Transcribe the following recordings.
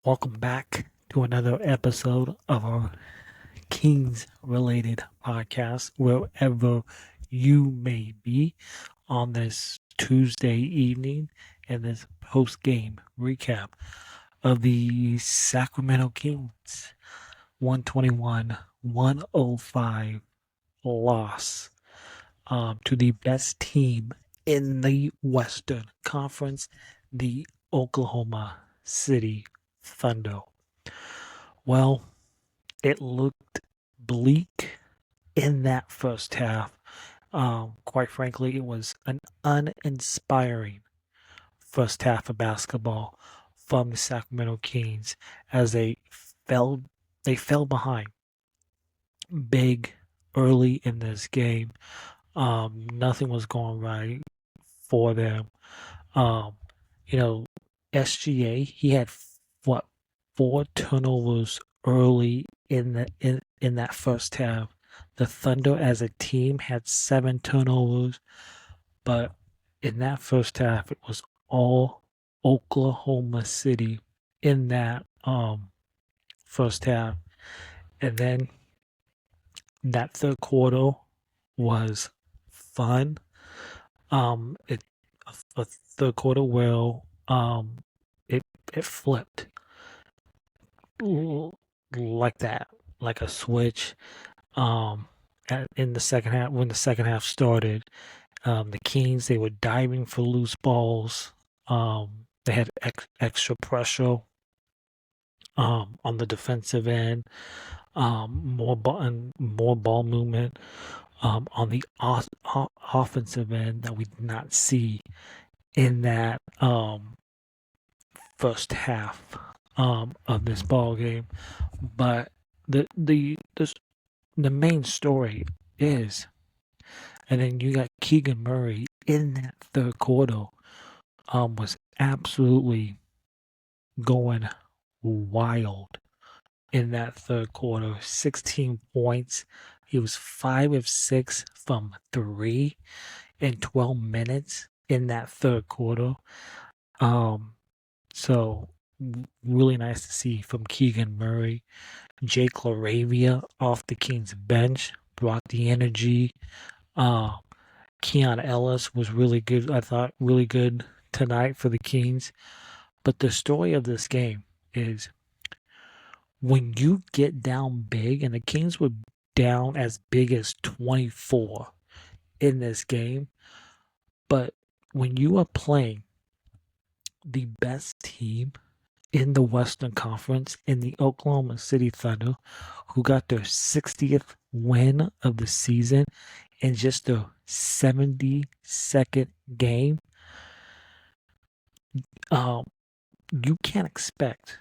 Welcome back to another episode of our Kings related podcast, wherever you may be on this Tuesday evening and this post game recap of the Sacramento Kings 121-105 loss to the best team in the Western Conference, the Oklahoma City Thunder. Well, it looked bleak in that first half. Quite frankly, it was an uninspiring first half of basketball from the Sacramento Kings as fell they fell behind big early in this game. Nothing was going right for them. Um, you know, SGA, he had what, four turnovers early in that first half. The Thunder as a team had seven turnovers, but in that first half it was all Oklahoma City in that first half. And then that third quarter was fun. It a third quarter well, it it flipped like that, like a switch. Um, in the second half, when the second half started, the Kings, they were diving for loose balls. They had extra pressure on the defensive end. More ball movement on the offensive end that we did not see in that first half of this ball game. But the the the, the main story is, and then you got Keegan Murray in that third quarter, was absolutely going wild in that third quarter. 16 points. He was 5 of 6 from three in 12 minutes in that third quarter. Um, so really nice to see from Keegan Murray. Jake LaRavia off the Kings bench brought the energy. Uh, Keon Ellis was really good. I thought really good tonight for the Kings. But the story of this game is when you get down big, and the Kings were down as big as 24 in this game. But when you are playing the best team in the Western Conference in the Oklahoma City Thunder, who got their 60th win of the season in just their 72nd game, um, you can't expect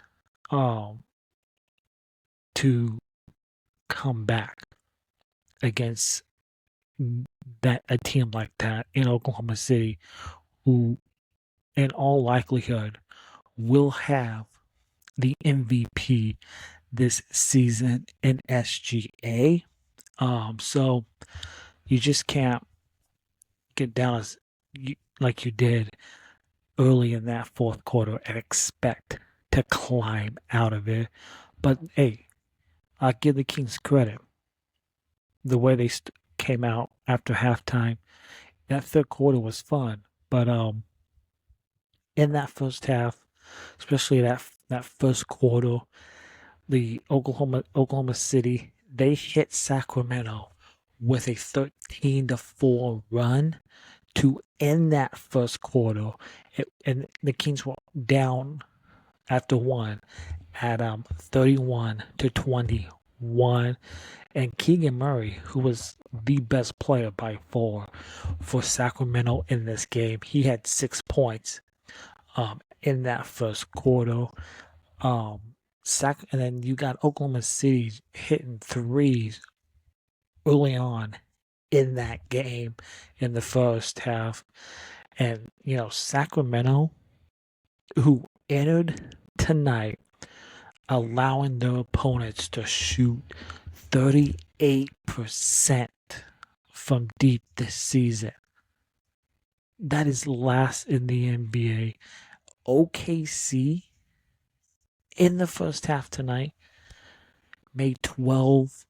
um, to come back against that a team like that in Oklahoma City, who in all likelihood will have the MVP this season in SGA. So you just can't get down like you did early in that fourth quarter and expect to climb out of it. But hey, I give the Kings credit. The way they came out after halftime, that third quarter was fun. But in that first half, especially that first quarter, the Oklahoma City, they hit Sacramento with a 13-4 run to end that first quarter. And the Kings were down after one at 31-21. And Keegan Murray, who was the best player by far for Sacramento in this game, he had 6 points in that first quarter. And then you got Oklahoma City hitting threes early on in that game in the first half. And, Sacramento, who entered tonight allowing their opponents to shoot 38% from deep this season. That is last in the NBA. OKC in the first half tonight made 12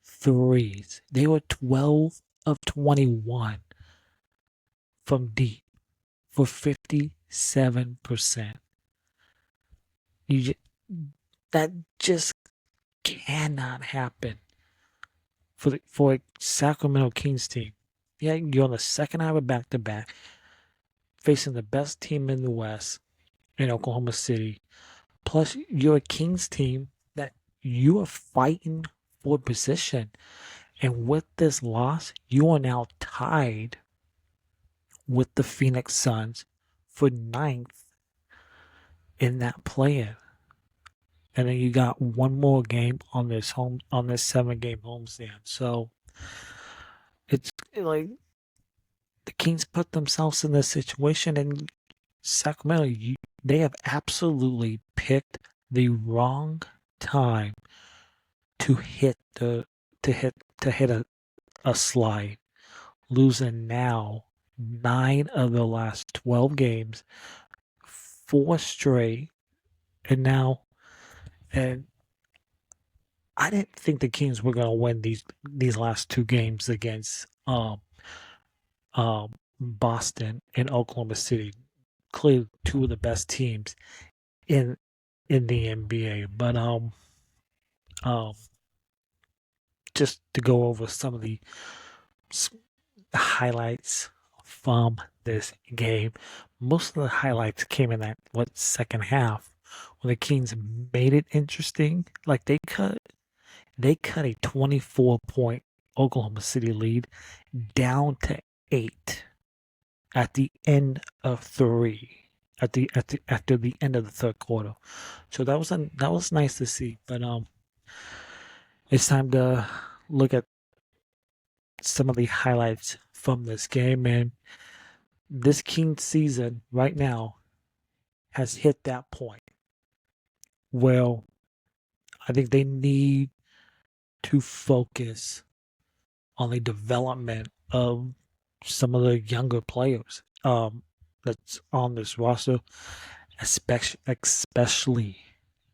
threes. They were 12 of 21 from deep for 57%. You just, that just cannot happen for a Sacramento Kings team. Yeah, you're on the second half of back-to-back, facing the best team in the West in Oklahoma City. Plus, you're a Kings team that you are fighting for position. And with this loss, you are now tied with the Phoenix Suns for ninth in that play-in. And then you got one more game on this 7-game homestand. So it's like the Kings put themselves in this situation, and Sacramento, they have absolutely picked the wrong time to hit a slide, losing now 9 of the last 12 games, 4 straight, and now and I didn't think the Kings were going to win these last 2 games against Boston and Oklahoma City. Clearly, 2 of the best teams in the NBA. But um, just to go over some of the highlights from this game. Most of the highlights came in that second half when the Kings made it interesting. Like they cut a 24-point Oklahoma City lead down to 8 at the end of 3. After the end of the third quarter, so that was nice to see. But it's time to look at some of the highlights from this game, and this Kings season right now has hit that point where I think they need to focus on the development of some of the younger players that's on this roster, especially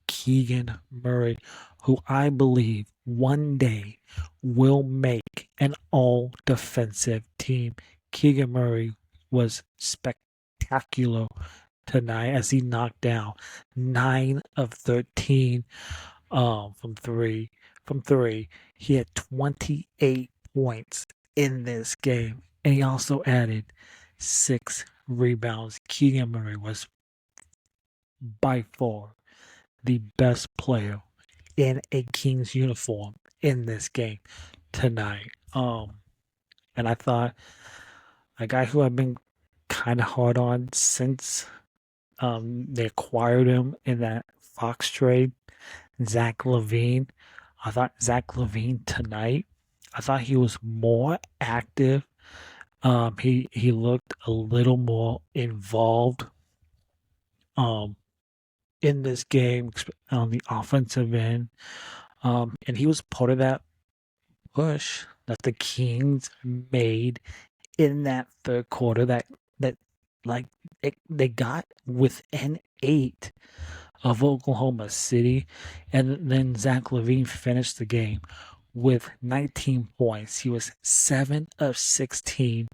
Keegan Murray, who I believe one day will make an all-defensive team. Keegan Murray was spectacular tonight as he knocked down 9 of 13 from three. From three, he had 28 points in this game, and he also added 6 rebounds. Keegan Murray was by far the best player in a Kings uniform in this game tonight. And I thought a guy who I've been kind of hard on since they acquired him in that Fox trade, Zach LaVine. I thought Zach LaVine tonight, I thought he was more active. He looked a little more involved in this game on the offensive end. And he was part of that push that the Kings made in that third quarter that like they got within 8 of Oklahoma City, and then Zach LaVine finished the game with 19 points. He was 7 of 16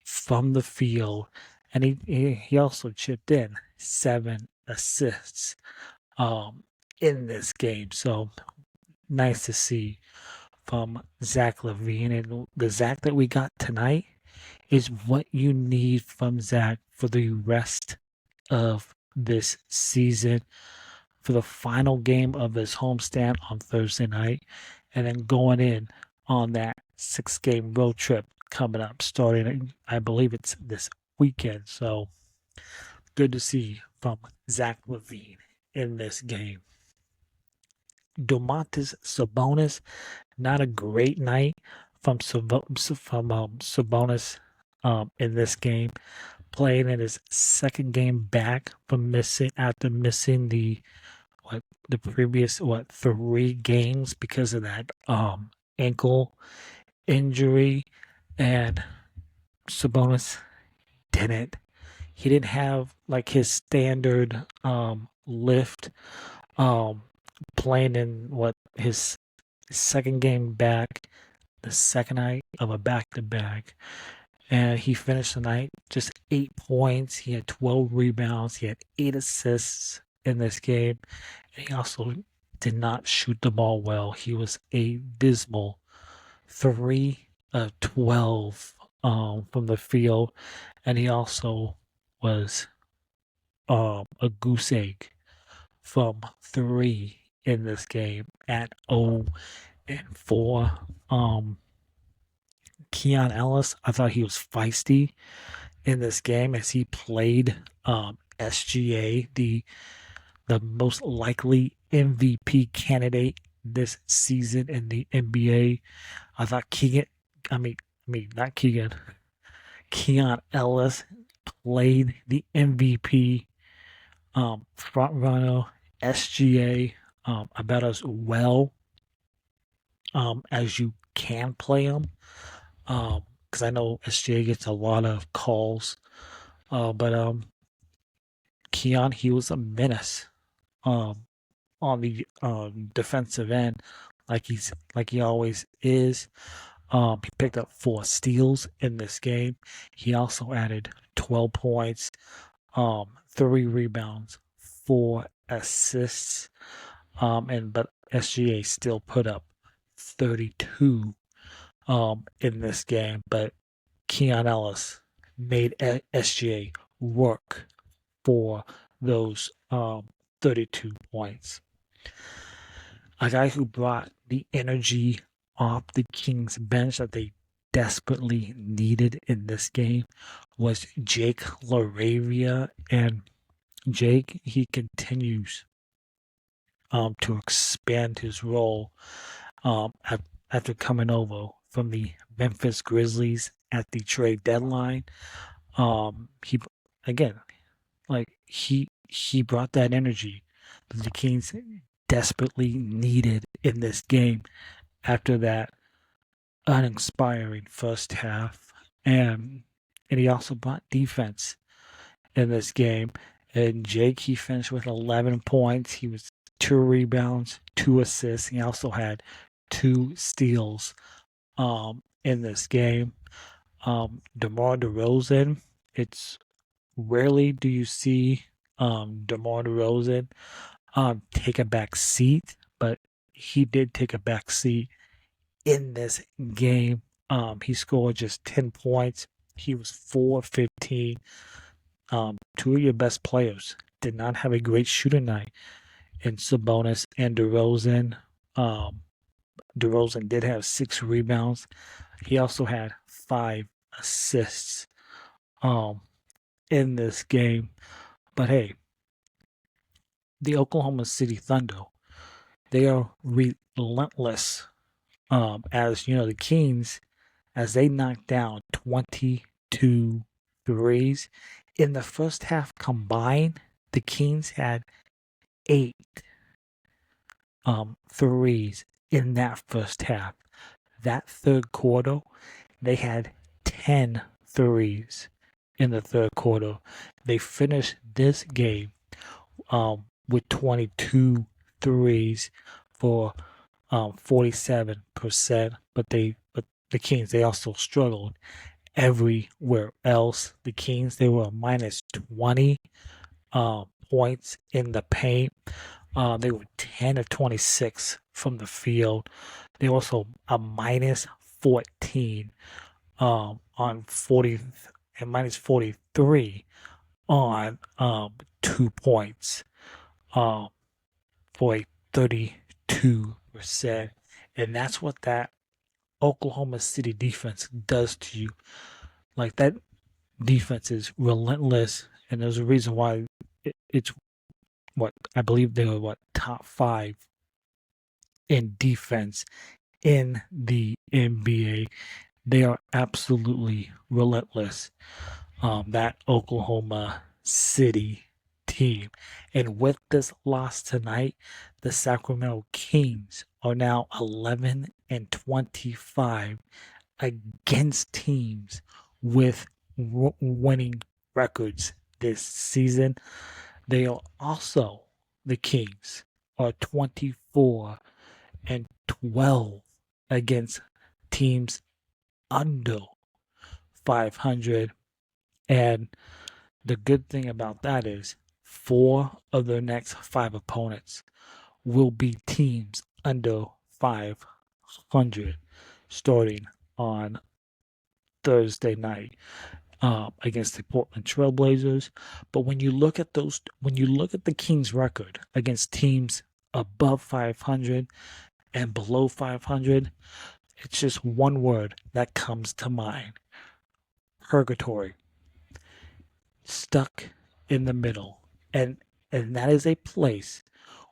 from the field, and he also chipped in 7 assists in this game. So nice to see from Zach LaVine, and the Zach that we got tonight is what you need from Zach for the rest of this season, for the final game of this homestand on Thursday night, and then going in on that 6-game road trip coming up, starting, I believe it's this weekend. So good to see from Zach LaVine in this game. Domantas Sabonis, not a great night from Sabonis in this game, playing in his second game back from missing the previous 3 games because of that ankle injury. And Sabonis didn't have like his standard lift, um, playing in what his second game back, the second night of a back to back. And he finished the night just 8 points. He had 12 rebounds. He had 8 assists in this game. And he also did not shoot the ball well. He was a dismal 3 of 12 from the field. And he also was a goose egg from three in this game at 0-4. Keon Ellis, I thought he was feisty in this game as he played SGA, the most likely MVP candidate this season in the NBA. I thought not Keegan, Keon Ellis played the MVP front runner SGA about as well as you can play him. Because I know SGA gets a lot of calls, but Keon, he was a menace on the defensive end, like he always is. He picked up 4 steals in this game. He also added 12 points, 3 rebounds, 4 assists, but SGA still put up 32 in this game, but Keon Ellis made SGA work for those 32 points. A guy who brought the energy off the Kings bench that they desperately needed in this game was Jake LaRavia, and Jake, he continues to expand his role after coming over from the Memphis Grizzlies at the trade deadline. He again, he brought that energy that the Kings desperately needed in this game after that uninspiring first half, and he also brought defense in this game. And Jake, he finished with 11 points. He was 2 rebounds, 2 assists. He also had 2 steals in this game. DeMar DeRozan, it's rarely do you see DeMar DeRozan take a back seat, but he did take a back seat in this game. He scored just 10 points. He was 4-15. Two of your best players did not have a great shooting night in Sabonis and DeRozan. DeRozan did have 6 rebounds. He also had 5 assists in this game. But hey, the Oklahoma City Thunder, they are relentless. As you know, the Kings, as they knocked down 22 threes in the first half combined, the Kings had 8 threes in that first half. That third quarter, they had 10 threes in the third quarter. They finished this game with 22 threes for 47%, but the Kings, they also struggled everywhere else. The Kings, they were minus 20 points in the paint. They were 10 of 26 from the field. They also a minus 14 on 40 and minus 43 on 2 points for a 32%. And that's what that Oklahoma City defense does to you. Like, that defense is relentless, and there's a reason why it's what I believe they were top 5 in defense in the NBA. They are absolutely relentless. That Oklahoma City team. And with this loss tonight, the Sacramento Kings are now 11-25 against teams with winning records this season. They are also the Kings are 24-12 against teams under 500. And the good thing about that is 4 of their next 5 opponents will be teams under 500 starting on Thursday night against the Portland Trailblazers. But when you look at the Kings' record against teams above 500 and below 500, it's just one word that comes to mind: purgatory. Stuck in the middle. And that is a place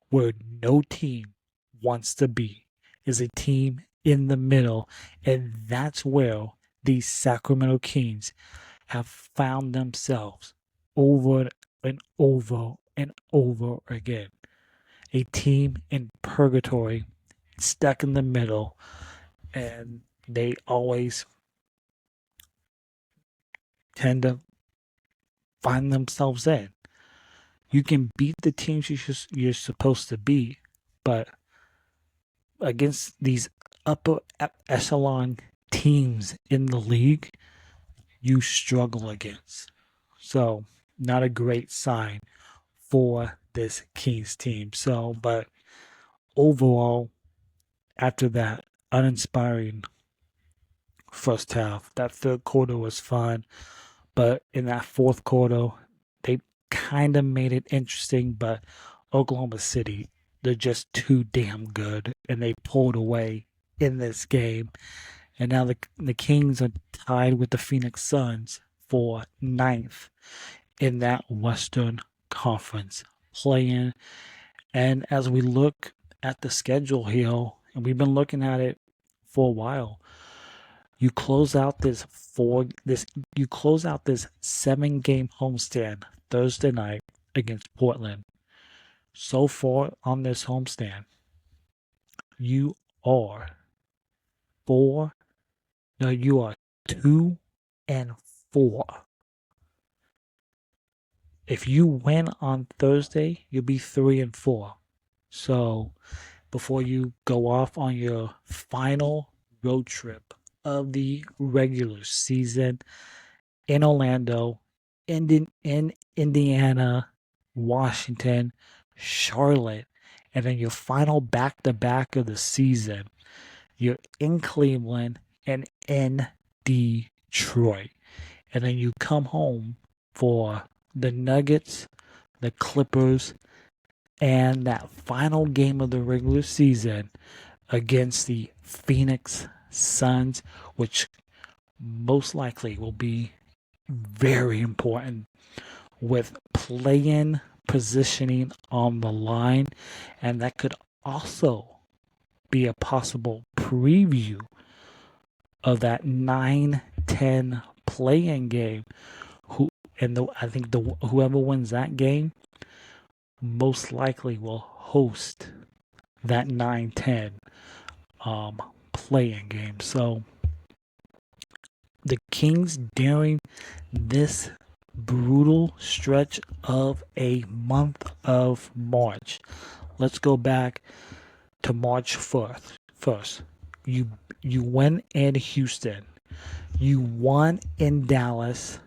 where no team wants to be, is a team in the middle. And that's where these Sacramento Kings have found themselves over and over and over again. A team in purgatory, stuck in the middle, and they always tend to find themselves in. You can beat the teams you're supposed to beat, but against these upper echelon teams in the league, you struggle against. So, not a great sign for this Kings team. So, but overall, after that uninspiring first half, that third quarter was fun, but in that fourth quarter, they kind of made it interesting, but Oklahoma City, they're just too damn good, and they pulled away in this game. And now the Kings are tied with the Phoenix Suns for ninth in that Western Conference play-in. And as we look at the schedule here, and we've been looking at it for a while, you close out this 7-game homestand Thursday night against Portland. So far on this homestand, you are 2-4. If you win on Thursday, you'll be 3-4. So before you go off on your final road trip of the regular season in Orlando, in Indiana, Washington, Charlotte, and then your final back-to-back of the season, you're in Cleveland and in Detroit. And then you come home for the Nuggets, the Clippers, and that final game of the regular season against the Phoenix Suns, which most likely will be very important with play-in positioning on the line. And that could also be a possible preview of that 9-10 play-in game. I think whoever wins that game most likely will host that 9-10 play-in game. So the Kings, during this brutal stretch of a month of March, let's go back to March 1st. You win in Houston. You won in Dallas.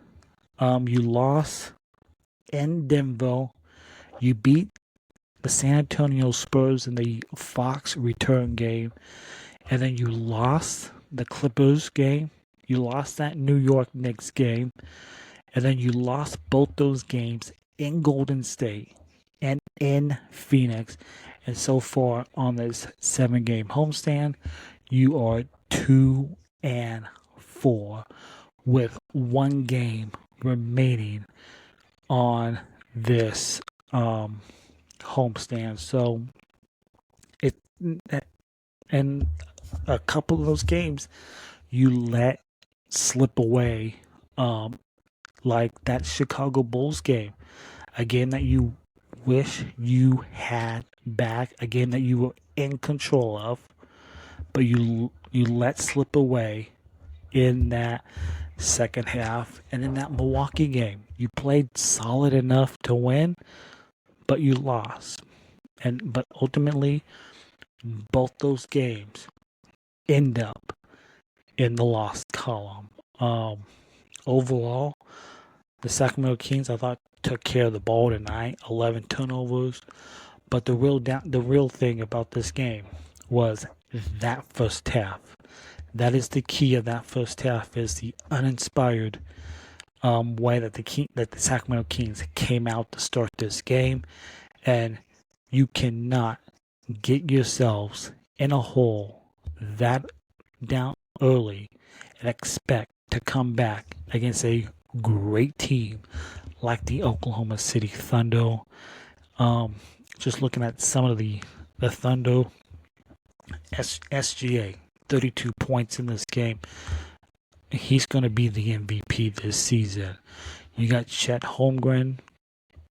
You lost in Denver. You beat the San Antonio Spurs in the Fox return game. And then you lost the Clippers game. You lost that New York Knicks game. And then you lost both those games in Golden State and in Phoenix. And so far on this 7-game homestand, you are 2-4 with one game remaining on this homestand. So and a couple of those games you let slip away, like that Chicago Bulls game, a game that you wish you had back, a game that you were in control of, but you let slip away in that second half. And in that Milwaukee game, you played solid enough to win, but you lost. but ultimately, both those games end up in the lost column. Um, Overall, the Sacramento Kings, I thought, took care of the ball tonight. 11 turnovers. But the real thing about this game was that first half. That is the key of that first half, is the uninspired way that the Sacramento Kings came out to start this game, and you cannot get yourselves in a hole that down early and expect to come back against a great team like the Oklahoma City Thunder. Um, just looking at some of the Thunder, SGA, 32 points in this game. He's going to be the MVP this season. You got Chet Holmgren,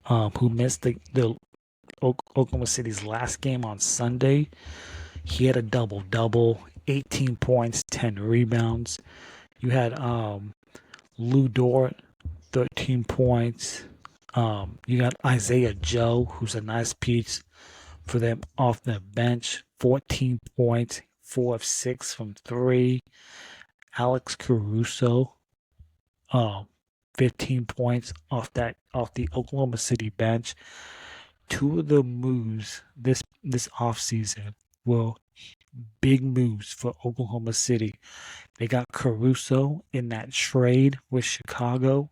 who missed the Oklahoma City's last game on Sunday. He had a double-double, 18 points, 10 rebounds. You had Lou Dort, 13 points. You got Isaiah Joe, who's a nice piece for them off the bench, 14 points, 4 of 6 from 3. Alex Caruso, 15 points off the Oklahoma City bench. Two of the moves this offseason were big moves for Oklahoma City. They got Caruso in that trade with Chicago,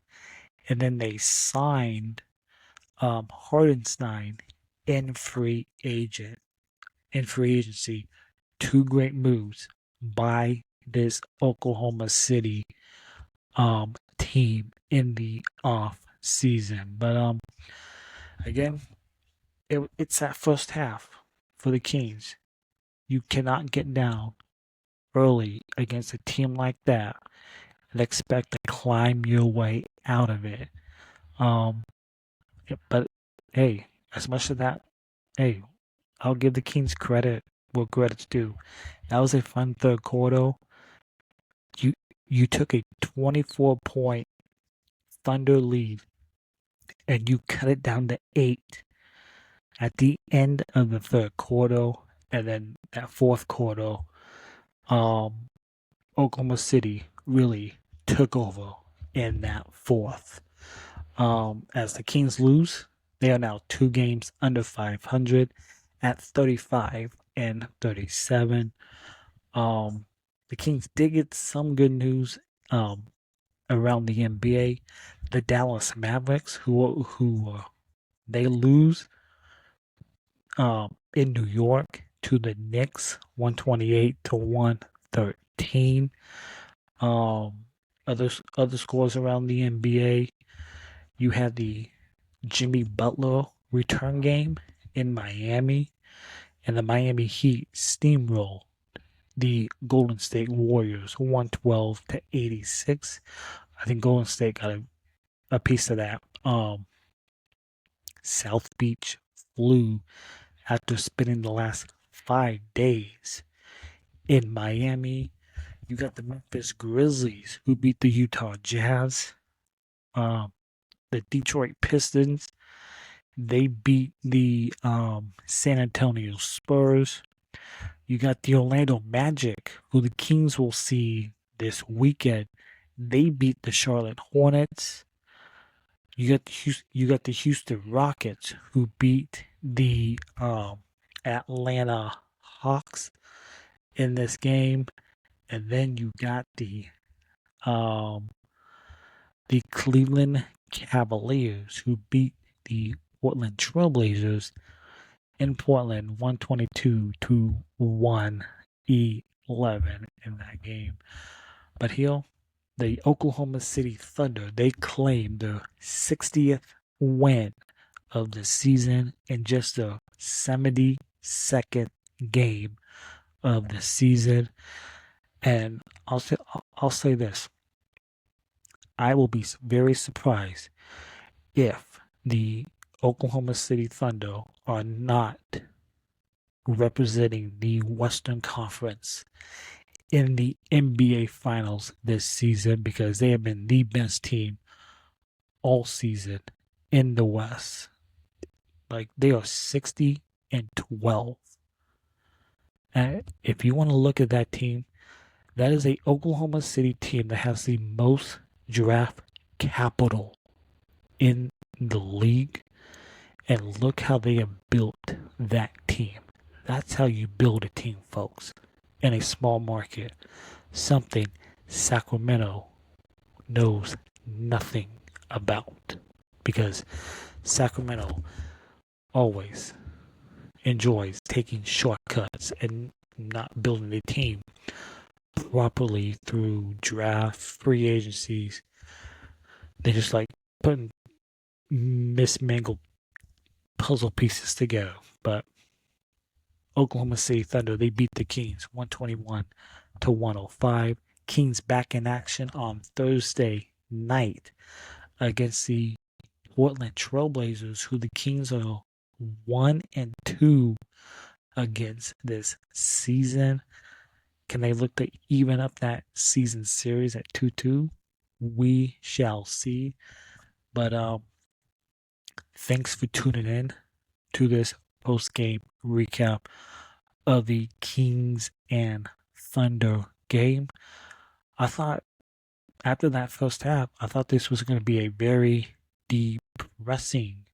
and then they signed Hardenstein in free agency. Two great moves by this Oklahoma City team in the off season. But again, it's that first half for the Kings. You cannot get down early against a team like that and expect to climb your way out of it. Um, but hey, as much as that, hey, I'll give the Kings credit where credit's due. That was a fun third quarter. You you took a 24-point Thunder lead and you cut it down to 8 at the end of the third quarter, and then that fourth quarter, um, Oklahoma City really took over in that fourth. As the Kings lose, they are now 2 games under 500 at 35 and 37. The Kings did get some good news around the NBA. The Dallas Mavericks, who they lose in New York to the Knicks, 128 to 113. Other scores around the NBA. You had the Jimmy Butler return game in Miami, and the Miami Heat steamroll the Golden State Warriors 112 to 86. I think Golden State got a piece of that. South Beach flew after spending the last 5 days in Miami. You got the Memphis Grizzlies, who beat the Utah Jazz. The Detroit Pistons, they beat the San Antonio Spurs. You got the Orlando Magic, who the Kings will see this weekend. They beat the Charlotte Hornets. You got the Houston Rockets, who beat the Atlanta Hawks in this game, and then you got um, the Cleveland Cavaliers, who beat the Portland Trailblazers in Portland, 122 to 111 in that game. But here, the Oklahoma City Thunder, they claimed their 60th win of the season in just the 72nd game of the season. And I'll say this. I will be very surprised if the Oklahoma City Thunder are not representing the Western Conference in the NBA Finals this season, because they have been the best team all season in the West. Like, they are 60 1-12. And if you want to look at that team, that is a Oklahoma City team that has the most draft capital in the league. And look how they have built that team. That's how you build a team, folks, in a small market. Something Sacramento knows nothing about, because Sacramento always enjoys taking shortcuts and not building a team properly through draft, free agencies. They just like putting mismangled puzzle pieces together. But Oklahoma City Thunder, they beat the Kings 121-105. Kings back in action on Thursday night against the Portland Trailblazers, who the Kings are 1-2 against this season. Can they look to even up that season series at 2-2? We shall see. But thanks for tuning in to this post-game recap of the Kings and Thunder game. I thought after that first half, I thought this was going to be a very depressing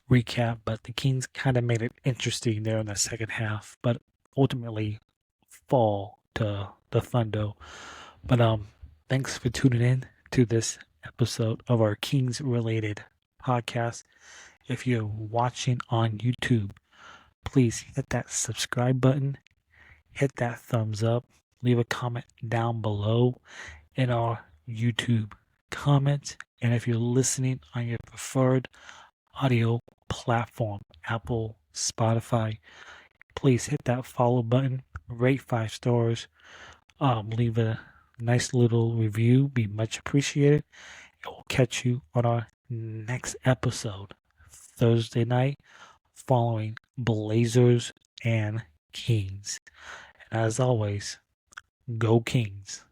recap, but the Kings kind of made it interesting there in the second half, but ultimately fall to the Thunder. But thanks for tuning in to this episode of our Kings related podcast. If you're watching on YouTube, please hit that subscribe button, hit that thumbs up, leave a comment down below in our YouTube comments. And if you're listening on your preferred audio platform, Apple, Spotify, please hit that follow button, rate 5 stars, leave a nice little review, be much appreciated. And we'll catch you on our next episode, Thursday night, following Blazers and Kings. And as always, go Kings.